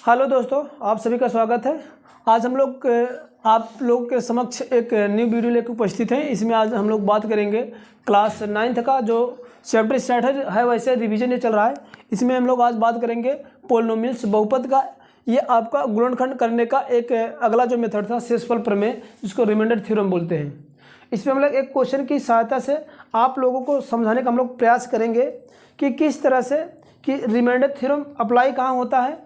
Hello दोस्तों, आप सभी का स्वागत है। आज हम लोग आप लोग के समक्ष एक न्यू वीडियो लेकर उपस्थित हैं। इसमें आज हम लोग बात करेंगे क्लास 9th का जो चैप्टर स्टार्ट है वैसे रिवीजन ये चल रहा है। इसमें हम लोग आज बात करेंगे पोलिनोमियल्स बहुपद का। ये आपका गुणनखंड करने का एक अगला जो मेथड था शेषफल प्रमेय, जिसको रिमाइंडर थ्योरम बोलते हैं। इसमें हम लोग एक क्वेश्चन की सहायता से आप लोगों को समझाने का हम लोग प्रयास करेंगे कि किस तरह से कि रिमाइंडर थ्योरम अप्लाई कहाँ होता है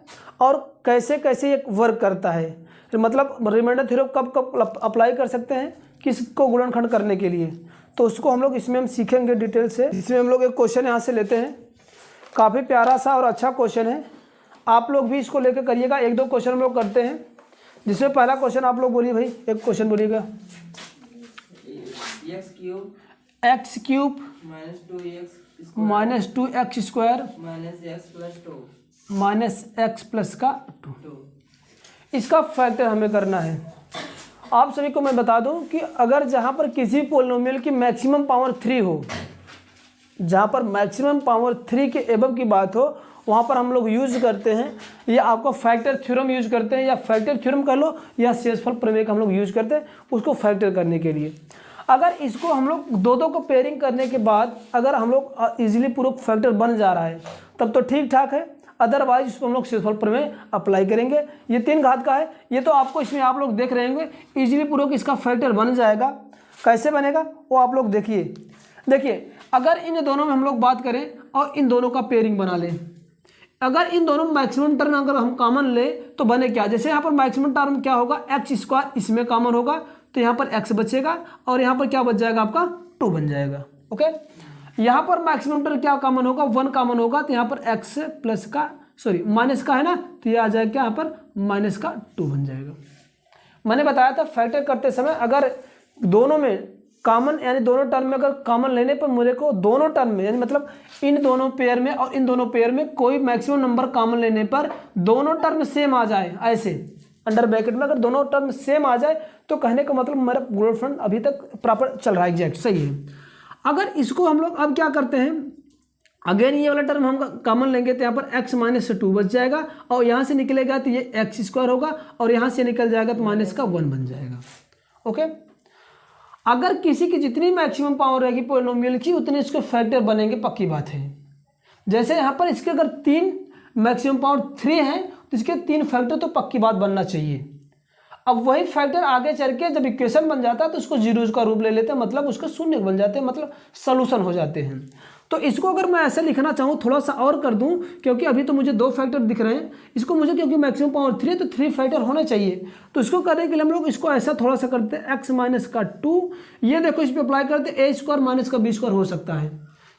और कैसे कैसे ये वर्क करता है। मतलब रिमाइंडर थ्योरम कब कब अप्लाई कर सकते हैं किसको गुणनखंड करने के लिए, तो उसको हम लोग इसमें हम सीखेंगे डिटेल से। इसमें हम लोग एक क्वेश्चन यहाँ से लेते हैं, काफ़ी प्यारा सा और अच्छा क्वेश्चन है। आप लोग भी इसको लेकर करिएगा। एक दो क्वेश्चन हम लोग करते हैं, जिसमें पहला क्वेश्चन आप लोग बोलिए भाई, एक क्वेश्चन बोलिएगा। X cube minus 2x square minus x plus का 2, इसका फैक्टर हमें करना है। आप सभी को मैं बता दूं कि अगर जहां पर किसी पोलिनोमियल की मैक्सिमम पावर 3 हो, जहां पर मैक्सिमम पावर 3 के एबव की बात हो, वहां पर हम लोग यूज करते हैं या आपको फैक्टर थ्योरम यूज करते हैं, या फैक्टर थ्योरम कह लो या शेषफल प्रमेय का हम लोग यूज करते हैं उसको फैक्टर करने के लिए। अगर इसको हम लोग दो को पेयरिंग करने के बाद अगर हम लोग इजीली प्रूफ फैक्टर बन जा रहा है तब तो ठीक ठाक है, अदरवाइज इसको हम लोग शेषफल प्रमेय अप्लाई करेंगे। ये 3 घात का है, ये तो आपको इसमें आप लोग देख रहे होंगे इजीली प्रूफ इसका फैक्टर बन जाएगा। कैसे बनेगा वो आप लोग देखिए अगर इन दोनों में हम लोग बात करें और इन दोनों का पेयरिंग बना लें, अगर इन दोनों मैक्सिमम टर्म अगर हम कॉमन ले तो बने क्या, जैसे यहाँ पर मैक्सिमम टर्म क्या होगा, एक्स स्क्वायर इसमें कॉमन होगा तो यहाँ पर x बचेगा और यहाँ पर क्या बच जाएगा आपका 2 बन जाएगा। ओके, यहाँ पर मैक्सिमम टर्म क्या कॉमन होगा, 1 कॉमन होगा तो यहाँ पर x प्लस का माइनस का है ना, तो ये आ जाएगा क्या, यहाँ पर माइनस का 2 बन जाएगा। मैंने बताया था फैक्टर करते समय अगर दोनों में कॉमन यानी दोनों टर्म में अगर कॉमन लेने पर मुझे को दोनों टर्म में यानी मतलब इन दोनों पेयर में और इन दोनों पेयर में कोई मैक्सिमम नंबर कॉमन लेने पर दोनों टर्म सेम आ जाए, ऐसे अंडर ब्रैकेट में अगर दोनों टर्म सेम आ जाए तो कहने का मतलब मेरा गुणनखंड अभी तक प्रॉपर चल रहा है, एग्जैक्ट सही है। अगर इसको हम लोग अब क्या करते हैं, अगेन ये वाला टर्म हम कॉमन लेंगे तो यहाँ पर x माइनस 2 बच जाएगा और यहाँ से निकलेगा तो ये एक्स स्क्वायर होगा और यहाँ से निकल जाएगा तो माइनस का 1 बन जाएगा। ओके, अगर किसी की जितनी मैक्सिमम पावर रहेगी पोलिनोमियल की उतने इसके फैक्टर बनेंगे, पक्की बात है। जैसे यहाँ पर इसके अगर 3 मैक्सिमम पावर 3 है तो इसके 3 फैक्टर तो पक्की बात बनना चाहिए। अब वही फैक्टर आगे चल के जब इक्वेशन बन जाता है तो उसको जीरोज का रूप ले लेते हैं, मतलब उसके शून्य बन जाते हैं, मतलब सॉल्यूशन हो जाते हैं। तो इसको अगर मैं ऐसे लिखना चाहूँ थोड़ा सा और कर दूं, क्योंकि अभी तो मुझे 2 फैक्टर दिख रहे हैं, इसको मुझे क्योंकि मैक्सिमम पावर 3 है तो 3 फैक्टर होने चाहिए। तो इसको करने के लिए हम लोग इसको ऐसा थोड़ा सा करते हैं, x माइनस का 2, ये देखो इस पर अप्लाई करते a स्क्वायर माइनस का b स्क्वायर हो सकता है,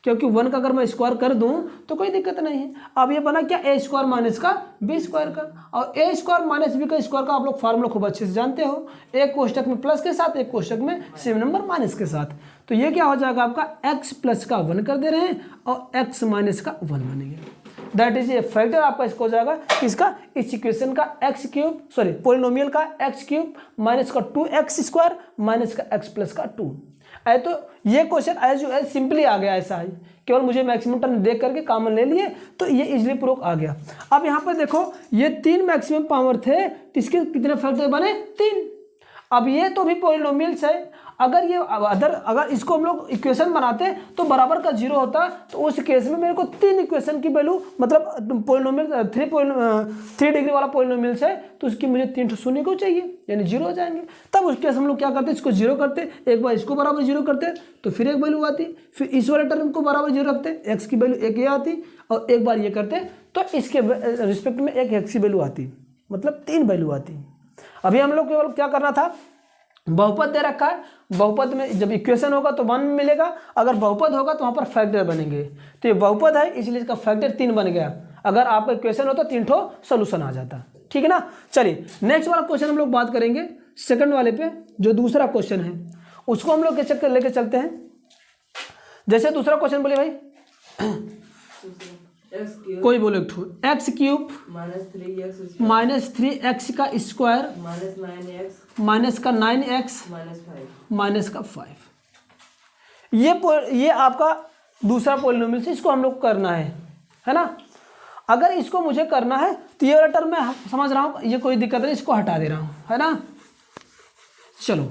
क्योंकि 1 का अगर मैं स्क्वायर कर दूं तो कोई दिक्कत नहीं है। अब ये बना क्या, a स्क्वायर माइनस का b स्क्वायर का, और a स्क्वायर माइनस b का स्क्वायर का आप लोग फार्मूला खूब अच्छे से जानते हो, एक कोष्टक में प्लस के साथ एक कोष्टक में सेम नंबर माइनस के साथ। तो ये क्या हो जाएगा आपका x प्लस का 1 कर दे रहे हैं और x माइनस का 1 बनेगा। दैट इज ए फैक्टर आपका इसको हो जाएगा इसका, इस इक्वेशन का पोलिनोमियल का x क्यूब माइनस का 2x स्क्वायर माइनस का x प्लस का 2 है। तो ये question as you as simply आ गया, ऐसा है केवल मुझे मैक्सिमम टर्म देख करके कॉमन ले लिए तो ये इजीली प्रूफ आ गया। अब यहाँ पर देखो ये 3 मैक्सिमम पावर थे, इसके कितने फैक्टर बने, 3। अब ये तो भी पोलिनोमियल्स है, अगर ये अगर इसको हम लोग इक्वेशन बनाते तो बराबर का 0 होता, तो उस केस में मेरे को 3 इक्वेशन की वैल्यू मतलब पोलिनोमियल 3 डिग्री वाला पोलिनोमियल्स है तो उसकी मुझे 3 शून्य को चाहिए यानी 0 हो जाएंगे। तब उस केस हम लोग क्या करते, इसको 0 करते, एक बार इसको बराबर 0 करते तो फिर एक वैल्यू आती, फिर इस वाले टर्म को बराबर 0 रखते, एक्स की वैल्यू 1 ये आती, और एक बार ये करते तो इसके रिस्पेक्ट में एक एक्स की वैल्यू आती, मतलब 3 वैल्यू आती। अभी हम लोग केवल क्या करना था, बहुपद दे रखा है, बहुपद में जब इक्वेशन होगा तो 1 मिलेगा, अगर बहुपद होगा तो वहाँ पर फैक्टर बनेंगे। तो ये बहुपद है इसलिए इसका फैक्टर 3 बन गया, अगर आपका इक्वेशन होता 3 ठो सोल्यूशन आ जाता, ठीक है ना। चलिए नेक्स्ट वाला क्वेश्चन हम लोग बात करेंगे, सेकंड वाले पे जो दूसरा क्वेश्चन है उसको हम लोग के चक्कर लेके चलते हैं। जैसे दूसरा क्वेश्चन बोले भाई, कोई बोले एक्स क्यूब माइनस 3x का स्क्वायर माइनस का 9x माइनस का 5, ये आपका दूसरा पोलिनोमियल से इसको हम लोग करना है ना। अगर इसको मुझे करना है तो ये वाला टर्म मैं समझ रहा हूँ, ये कोई दिक्कत नहीं, इसको हटा दे रहा हूँ, है ना। चलो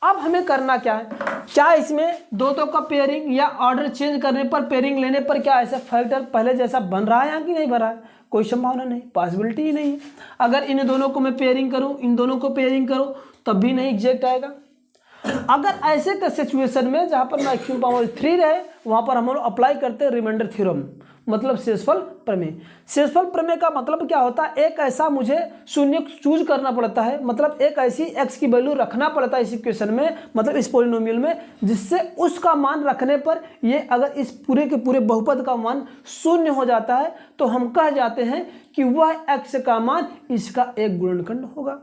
अब हमें करना क्या है, क्या इसमें दो का पेयरिंग या ऑर्डर चेंज करने पर, पेयरिंग लेने पर क्या ऐसा फैक्टर पहले जैसा बन रहा है या कि नहीं बन रहा है? कोई संभावना नहीं, पॉसिबिलिटी ही नहीं है। अगर इन दोनों को मैं पेयरिंग करूं, इन दोनों को पेयरिंग करूं तब भी नहीं एग्जैक्ट आएगा। अगर ऐसे का सिचुएशन में जहां पर मैक्सिमम पावर 3 रहे वहां पर हम लोग अप्लाई करते हैं रिमाइंडर थ्योरम, मतलब शेषफल प्रमेय। शेषफल प्रमेय का मतलब क्या होता है, एक ऐसा मुझे शून्य चूज करना पड़ता है, मतलब एक ऐसी x की वैल्यू रखना पड़ता है इस इक्वेशन में, मतलब इस पॉलिनोमियल में, जिससे उसका मान रखने पर ये अगर इस पूरे के पूरे बहुपद का मान शून्य हो जाता है तो हम कह जाते हैं कि वह x का मान इसका एक गुणनखंड होगा।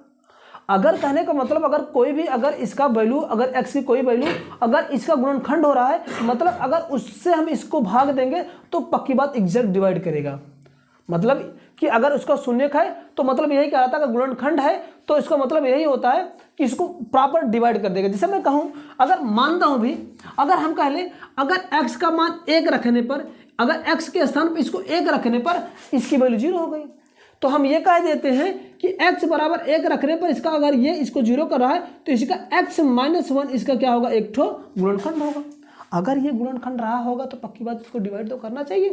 अगर कहने का मतलब अगर कोई भी अगर इसका वैल्यू, अगर x की कोई वैल्यू अगर इसका गुणनखंड हो रहा है, मतलब अगर उससे हम इसको भाग देंगे तो पक्की बात एग्जैक्ट डिवाइड करेगा। मतलब कि अगर उसका शून्य है तो मतलब यही कह रहा था, अगर गुणनखंड है तो इसका मतलब यही होता है कि इसको प्रॉपर डिवाइड कर देगा। जैसे मैं कहूँ, अगर मानता हूँ भी, अगर हम कह लें अगर x का मान 1 रखने पर, अगर x के स्थान पर इसको 1 रखने पर इसकी वैल्यू 0 हो गई, तो हम ये कह देते हैं कि x बराबर 1 रखने पर इसका अगर ये इसको 0 कर रहा है तो इसका x - 1 इसका क्या होगा, एक ठो गुणनखंड होगा। अगर ये गुणनखंड रहा होगा तो पक्की बात इसको डिवाइड तो करना चाहिए,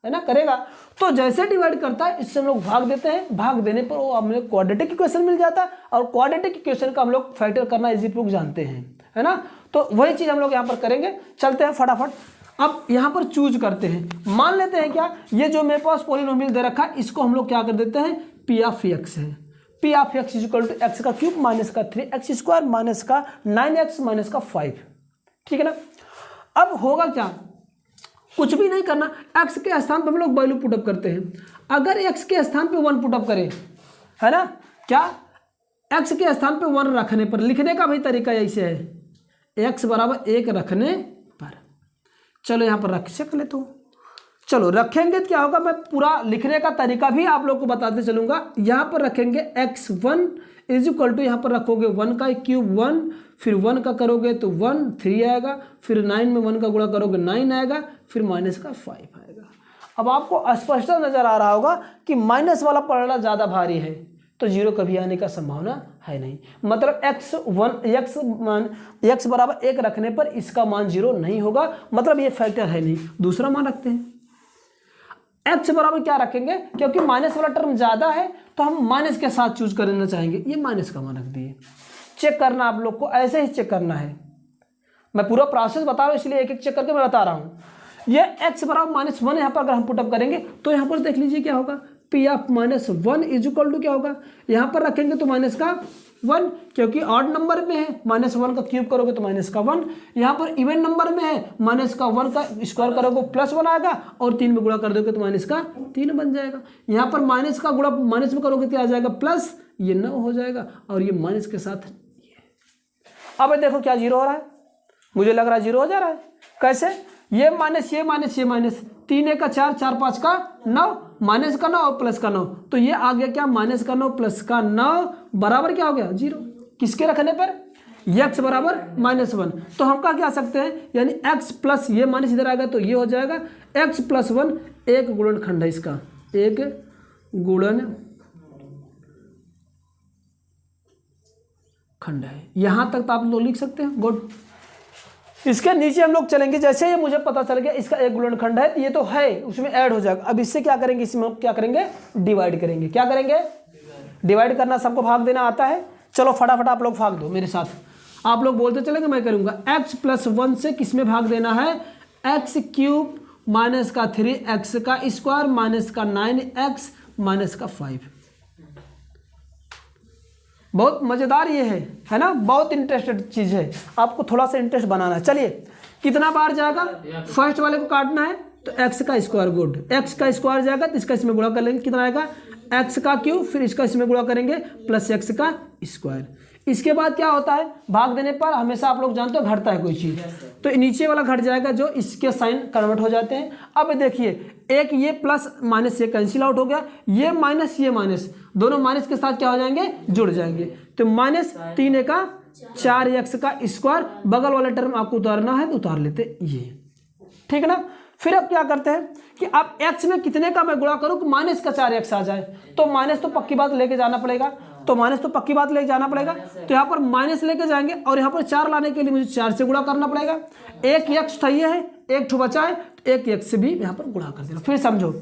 है ना, करेगा। तो जैसे डिवाइड करता है इससे हम लोग भाग देते हैं, भाग देने पर वो हमें क्वाड्रेटिक इक्वेशन मिल जाता है, और क्वाड्रेटिक इक्वेशन का हम लोग फैक्टर करना इजी प्रूफ जानते हैं, है ना। तो वही चीज़ हम लोग यहाँ पर करेंगे। चलते हैं फटाफट, अब यहाँ पर चूज करते हैं। मान लेते हैं क्या, ये जो मेरे पास पॉलिनोमियल दे रखा है इसको हम लोग क्या कर देते हैं, पी ऑफ एक्स है। P of X equal to X का क्यूब माइनस का 3x² माइनस का 9x माइनस का 5, ठीक है ना। अब होगा क्या, कुछ भी नहीं करना, x के स्थान पर हम लोग वैल्यू पुटअप करते हैं। अगर x के स्थान पे 1 पुटअप करें, है ना, क्या x के स्थान पे 1 रखने पर, लिखने का भी तरीका ऐसे है, x बराबर 1 रखने पर, चलो यहाँ पर रख सकते लेता हूँ। चलो रखेंगे तो क्या होगा, मैं पूरा लिखने का तरीका भी आप लोग को बताते चलूंगा। यहाँ पर रखेंगे x1 इज इक्वल टू, यहाँ पर रखोगे 1 का क्यूब 1, फिर 1 का करोगे तो 1 3 आएगा, फिर 9 में 1 का गुणा करोगे 9 आएगा, फिर माइनस का 5 आएगा। अब आपको स्पष्ट नजर आ रहा होगा कि माइनस वाला पलड़ा ज़्यादा भारी है तो 0 कभी आने का संभावना है नहीं, मतलब x बराबर 1 रखने पर इसका मान 0 नहीं होगा, मतलब ये फैक्टर है नहीं। दूसरा मान रखते हैं, x बराबर क्या रखेंगे, क्योंकि माइनस वाला टर्म ज़्यादा है तो हम माइनस के साथ चूज करना चाहेंगे, ये माइनस का मान रख दिए। चेक करना आप लोग को, ऐसे ही चेक करना है, मैं पूरा प्रोसेस बता रहा हूँ इसलिए एक एक चेक करके मैं बता रहा हूँ। ये x बराबर -1 यहाँ पर अगर हम पुटअप करेंगे तो यहाँ पर देख लीजिए क्या होगा, P of -1 is equal to क्या होगा, यहाँ पर रखेंगे तो माइनस का 1, क्योंकि ऑड नंबर में है, -1 का क्यूब करोगे तो माइनस का 1, यहाँ पर इवन नंबर में है, माइनस का 1 का स्क्वायर करोगे +1 आएगा, और 3 में गुणा कर दोगे तो माइनस का 3 बन जाएगा। यहाँ पर माइनस का गुणा माइनस में करोगे तो आ जाएगा प्लस, ये 9 हो जाएगा, और ये माइनस के साथ ये। अब देखो क्या 0 हो रहा है, मुझे लग रहा है 0 हो जा रहा है। कैसे, ये माइनस ये माइनस ये माइनस, 3 1 का 4 4 5 का 9, माइनस का 9 और प्लस का 9, तो ये आ गया क्या, माइनस का 9 प्लस का 9 बराबर क्या हो गया 0, किसके रखने पर, x बराबर -1। तो हम क्या सकते हैं, यानी x प्लस ये माइनस इधर आएगा तो ये हो जाएगा x + 1, एक गुणनखंड है इसका, एक गुणनखंड है। यहां तक तो आप लोग लिख सकते हैं, गुड। इसके नीचे हम लोग चलेंगे, जैसे ये मुझे पता चल गया इसका एक गुणनखंड है, ये तो है उसमें ऐड हो जाएगा। अब इससे क्या करेंगे, इसमें क्या करेंगे, डिवाइड करेंगे। क्या करेंगे, डिवाइड करना, सबको भाग देना आता है। चलो फटाफट आप लोग भाग दो मेरे साथ, आप लोग बोलते चलेंगे मैं करूंगा। x + 1 से किस में भाग देना है, x³ माइनस का 3x का स्क्वायर माइनस का 9x माइनस का 5। बहुत मज़ेदार ये है ना, बहुत इंटरेस्टेड चीज़ है, आपको थोड़ा सा इंटरेस्ट बनाना है। चलिए कितना बार जाएगा, फर्स्ट वाले को काटना है तो x का स्क्वायर, गुड, x का स्क्वायर जाएगा तो इसका इसमें गुणा कर लेंगे, कितना आएगा x का क्यूब, फिर इसका इसमें गुणा करेंगे प्लस x का स्क्वायर। इसके बाद क्या होता है, भाग देने पर हमेशा आप लोग जानते हो घटता है कोई चीज़, तो नीचे वाला घट जाएगा जो इसके साइन कन्वर्ट हो जाते हैं। अब देखिए एक ये प्लस माइनस ये कैंसिल आउट हो गया, ये माइनस ये माइनस, दोनों माइनस के साथ क्या हो जाएंगे, जुड़ जाएंगे, तो -3 × 4x का स्क्वायर, बगल वाला टर्म आपको उतारना है तो उतार लेते ये, ठीक है ना। फिर अब क्या करते हैं कि अब x में कितने का मैं गुणा करूं कि माइनस का 4x आ जाए, तो माइनस तो पक्की बात लेके जाना पड़ेगा, तो माइनस तो पक्की बात लेके जाना पड़ेगा, तो यहाँ पर माइनस लेके जाएंगे और यहाँ पर 4 लाने के लिए मुझे 4 से गुणा करना पड़ेगा। एक x था ये है, एक ठो बचा है, तो एक x से भी यहाँ पर गुणा कर देना। फिर समझो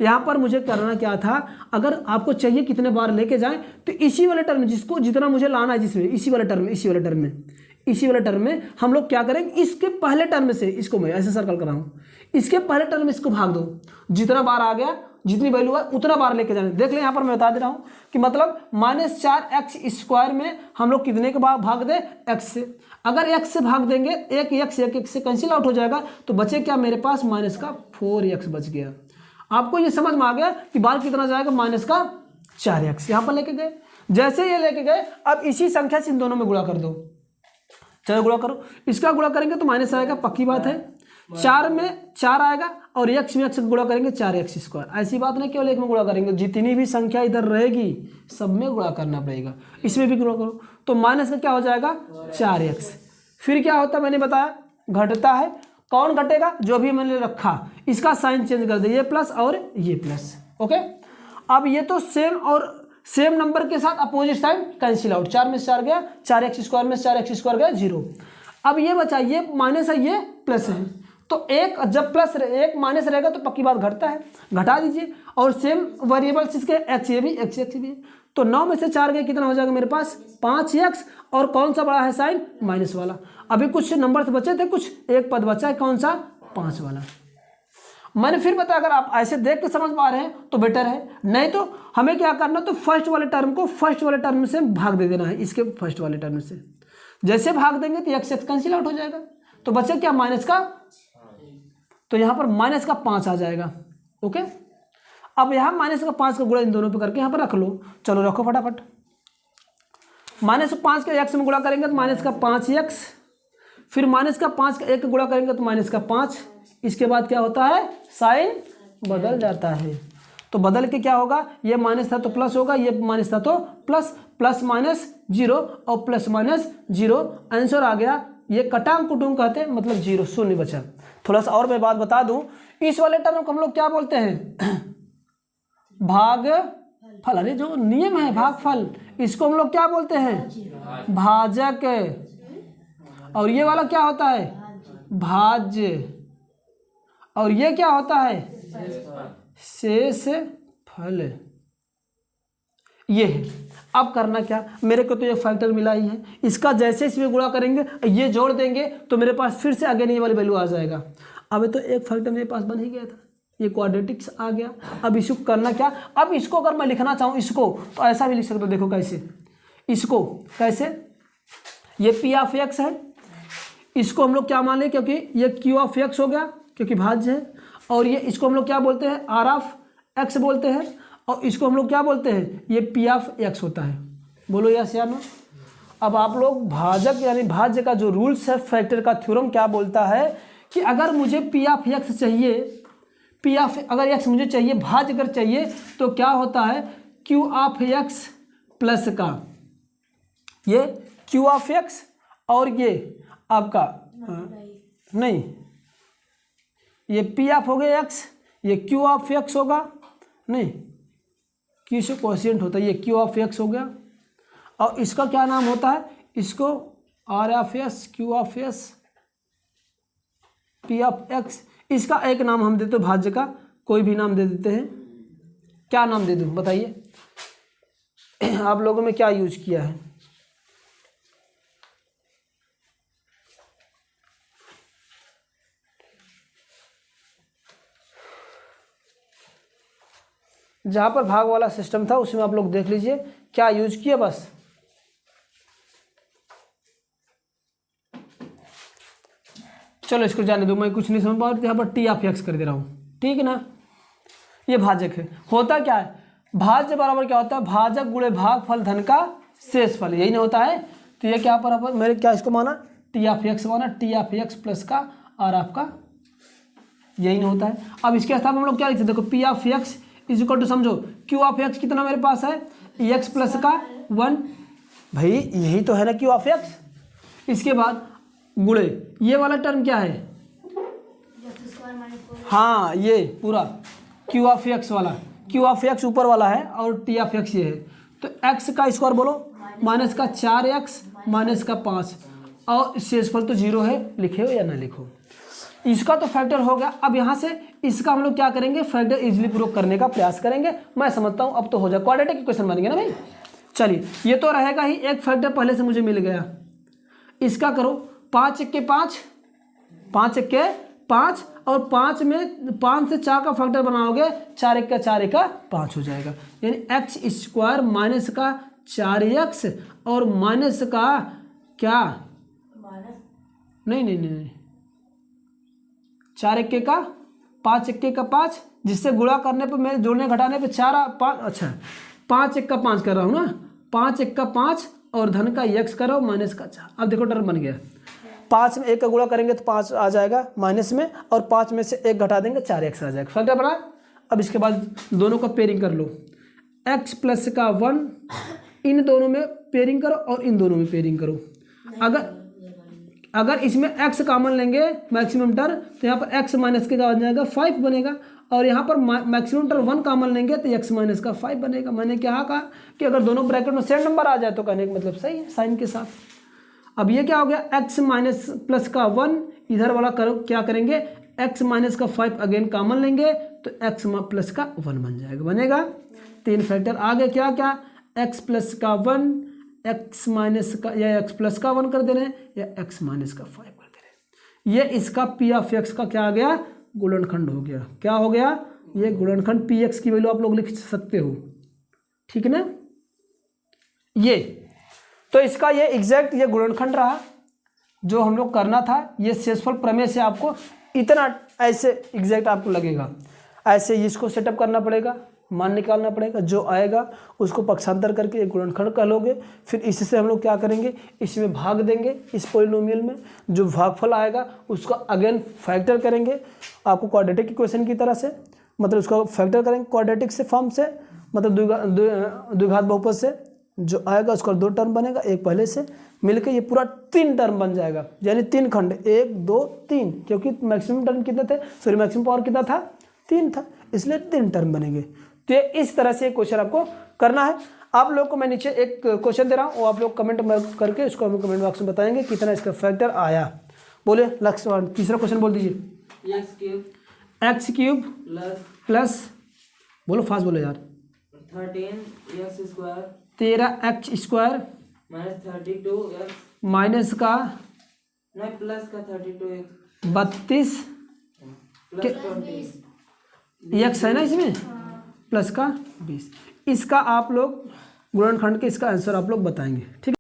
यहाँ पर मुझे करना क्या था, अगर आपको चाहिए कितने बार लेके जाएं तो इसी वाले टर्म जिसको जितना मुझे लाना है, जिसमें इसी वाले टर्म में हम लोग क्या करेंगे, इसके पहले टर्म से इसको मैं ऐसे सर्कल कर रहा हूँ, इसके पहले टर्म में इसको भाग दो, जितना बार आ गया जितनी वैल्यू है उतना बार लेके जाना। देख लें यहाँ पर मैं बता दे रहा हूँ कि मतलब -4x² में हम लोग कितने के भाग दें, x से। अगर x से भाग देंगे, एक x से कैंसिल आउट हो जाएगा, तो बचे क्या मेरे पास -4x बच गया। आपको ये समझ में आ गया कि बार कितना जाएगा, -4x। यहाँ पर लेके गए, जैसे ये लेके गए अब इसी संख्या से इन दोनों में गुणा कर दो। चलो गुणा करो, इसका गुणा करेंगे तो माइनस आएगा, पक्की बात है। 4 में 4 आएगा और x में x गुणा करेंगे 4x²। ऐसी बात नहीं केवल एक में गुणा करेंगे, जितनी भी संख्या इधर रहेगी सब में गुणा करना पड़ेगा। इसमें भी गुणा करो तो माइनस का क्या हो जाएगा 4x। फिर क्या होता है मैंने बताया, घटता है। कौन घटेगा, जो भी मैंने रखा, इसका साइन चेंज कर दे, ये प्लस और ये प्लस। ओके, अब ये तो सेम नंबर के साथ अपोजिट साइन कैंसिल आउट। 4 में 4 गया, 4x² में 4x² गया 0। अब ये बचा, ये माइनस है ये प्लस है, तो एक जब प्लस एक माइनस रहेगा तो पक्की बात घटता है, घटा दीजिए। और सेम वेरिएबल्स इसके x ये भी x भी। तो 9 में से 4 गए, कितना हो जाएगा मेरे पास 5x, और कौन सा बड़ा है साइन, माइनस वाला। अभी कुछ नंबर्स बचे थे, कुछ एक पद बचा है, कौन सा 5 वाला। मैंने फिर बताया अगर आप ऐसे देख के समझ पा रहे हैं तो बेटर है, नहीं तो हमें क्या करना, तो फर्स्ट वाले टर्म को फर्स्ट वाले टर्म से भाग दे देना है, इसके फर्स्ट वाले टर्म से। जैसे भाग देंगे तो x कैंसिल आउट हो जाएगा, तो बचे क्या माइनस का, तो यहाँ पर माइनस का 5 आ जाएगा। ओके, अब यहाँ माइनस का 5 का गुणा इन दोनों पे करके यहाँ पर रख लो। चलो रखो फटाफट, -5 के x में गुणा करेंगे तो माइनस का 5x, फिर माइनस का 5 का 1 का गुणा करेंगे तो माइनस का 5। इसके बाद क्या होता है, साइन बदल जाता है। तो बदल के क्या होगा, ये माइनस था तो प्लस होगा, ये माइनस था तो प्लस, प्लस माइनस 0 और प्लस माइनस 0, आंसर आ गया। ये कटांग कुटुंग कहते हैं, मतलब 0 शून्य बचा। थोड़ा सा और मैं बात बता दूं, इस वाले टर्म को हम लोग क्या बोलते हैं, भागफल। अरे जो नियम है भागफल, इसको हम लोग क्या बोलते हैं, भाजक। और ये वाला क्या होता है, भाज्य। और ये क्या होता है, शेषफल। ये है। अब करना क्या, मेरे को तो ये फैक्टर मिला ही है, इसका जैसे इसमें गुणा करेंगे, ये जोड़ देंगे तो मेरे पास फिर से आगे नहीं वाली वैल्यू आ जाएगा। अब तो एक फैक्टर मेरे पास बन ही गया था, ये क्वाड्रेटिक्स आ गया। अब इसको करना क्या, अब इसको अगर मैं लिखना चाहूँ इसको, तो ऐसा भी लिख सकते हो। देखो कैसे, इसको कैसे, ये p(x) है, इसको हम लोग क्या मान लें, क्योंकि ये q(x) हो गया क्योंकि भाज्य है। और ये इसको हम लोग क्या बोलते हैं, r(x) बोलते हैं। और इसको हम लोग क्या बोलते हैं, ये p(x) होता है। बोलो यस या नो। अब आप लोग भाजक यानी भाज्य का जो रूल्स है, फैक्टर का थ्योरम क्या बोलता है कि अगर मुझे p(x) चाहिए, अगर x मुझे चाहिए, भाज्य अगर चाहिए, तो क्या होता है, q(x) प्लस का ये q(x) और ये आपका नहीं, ये p(x) हो गया x, ये q(x) होगा, नहीं q से कोएफिशिएंट होता है, ये q(x) हो गया। और इसका क्या नाम होता है, इसको r(s), q(s), p(x), इसका एक नाम हम देते हैं भाज्य का, कोई भी नाम दे देते हैं। क्या नाम दे दूं बताइए, आप लोगों में क्या यूज किया है, जहाँ पर भाग वाला सिस्टम था उसमें आप लोग देख लीजिए क्या यूज किया। बस चलो इसको जाने दो, मैं कुछ नहीं समझ पा रहा, यहाँ पर t(x) कर दे रहा हूँ, ठीक है ना। ये भाजक है, होता क्या है, भाज्य बराबर क्या होता है, भाजक गुणे भागफल धन का शेषफल, यही नहीं होता है। तो ये क्या बराबर, मैंने क्या इसको माना, t(x) माना, t(x) प्लस का और आपका यही नहीं होता है। अब इसके स्थान हम लोग क्या लिखते हैं, देखो p(x) इज इक्वल टू, समझो q(x) कितना मेरे पास है, x प्लस का 1, भाई यही तो है ना q(x). इसके बाद गुणे ये वाला टर्म क्या है, हाँ ये पूरा क्यू ऑफ एक्स वाला, क्यू ऑफ एक्स ऊपर वाला है और टी ऑफ एक्स ये है। तो एक्स का स्क्वायर बोलो माइनस का 4x माइनस का 5 और शेषफल तो 0 है, लिखे हो या ना लिखो। इसका तो फैक्टर हो गया। अब यहाँ से इसका हम लोग क्या करेंगे, फैक्टर इजीली प्रूव करने का प्रयास करेंगे। मैं समझता हूँ अब तो हो जाए, क्वाड्रेटिक इक्वेशन बन गया ना भाई। चलिए ये तो रहेगा ही, एक फैक्टर पहले से मुझे मिल गया। इसका करो 5 × 5, 5 × 5 और 5 में 5 से 4 का फैक्टर बनाओगे 4 × 4 = 5 हो जाएगा। यानी एक्स स्क्वायर माइनस का 4x और माइनस का क्या, नहीं 4 × का 5 × का 5, जिससे गुणा करने पर मेरे जोड़ने घटाने पे 4 5, अच्छा 5 × 5 कर रहा हूँ ना, 5 × 5 और धन का x करो माइनस का 4। अब देखो टर्म बन गया, 5 में 1 का गुणा करेंगे तो 5 आ जाएगा माइनस में, और 5 में से 1 घटा देंगे 4x आ जाएगा, फैक्टर बना। अब इसके बाद दोनों का पेयरिंग कर लो, x प्लस का 1 इन दोनों में पेयरिंग करो और इन दोनों में पेयरिंग करो। अगर इसमें x कॉमन लेंगे मैक्सिमम टर्म तो यहाँ पर x माइनस के का बन जाएगा 5 बनेगा, और यहाँ पर मैक्सिमम टर्म 1 कॉमन लेंगे तो x माइनस का 5 बनेगा। मैंने क्या कहा कि अगर दोनों ब्रैकेट में सेम नंबर आ जाए तो कहने का मतलब सही है साइन के साथ। अब ये क्या हो गया, x माइनस प्लस का 1 इधर वाला करो, क्या करेंगे x माइनस का 5 अगेन कॉमन लेंगे तो x प्लस का 1 बन जाएगा, बनेगा। 3 फैक्टर आ गए, क्या क्या, x प्लस का 1, x माइनस का या x प्लस का 1 कर दे रहे हैं या x माइनस का 5 कर दे रहे हैं। ये इसका p ऑफ x का क्या आ गया, गुणनखंड हो गया। क्या हो गया, ये गुणनखंड px की वैल्यू आप लोग लिख सकते हो, ठीक है ना। ये तो इसका ये एग्जैक्ट ये गुणनखंड रहा जो हम लोग करना था। ये शेषफल प्रमेय से आपको इतना ऐसे एग्जैक्ट आपको लगेगा, ऐसे इसको सेटअप करना पड़ेगा, मान निकालना पड़ेगा, जो आएगा उसको पक्षांतर करके एक गुणनखंड कह लोगे। फिर इससे हम लोग क्या करेंगे, इसमें भाग देंगे, इस पोलिनोमियल में जो भागफल आएगा उसका अगेन फैक्टर करेंगे आपको क्वाड्रेटिक इक्वेशन की तरह से, मतलब उसका फैक्टर करेंगे क्वाड्रेटिक से फॉर्म से, मतलब द्विघात बहुपद से जो आएगा उसका 2 टर्म बनेगा, एक पहले से मिलकर ये पूरा 3 टर्म बन जाएगा, यानी 3 खंड 1 2 3, क्योंकि मैक्सिमम टर्म कितने थे, सॉरी मैक्सिमम पावर कितना था, 3 था, इसलिए 3 टर्म बनेंगे। तो इस तरह से क्वेश्चन आपको करना है। आप लोग को मैं नीचे एक क्वेश्चन दे रहा हूँ, वो आप लोग कमेंट करके उसको हम कमेंट बॉक्स में बताएंगे कितना इसका फैक्टर आया। बोले लक्ष्य, तीसरा क्वेश्चन बोल दीजिए। एक्स क्यूब प्लस बोलो फास्ट बोलो यार, 13x स्क्वायर माइनस का प्लस का 32 x है ना इसमें, प्लस का 20। इसका आप लोग गुणनखंड के इसका आंसर आप लोग बताएंगे, ठीक है।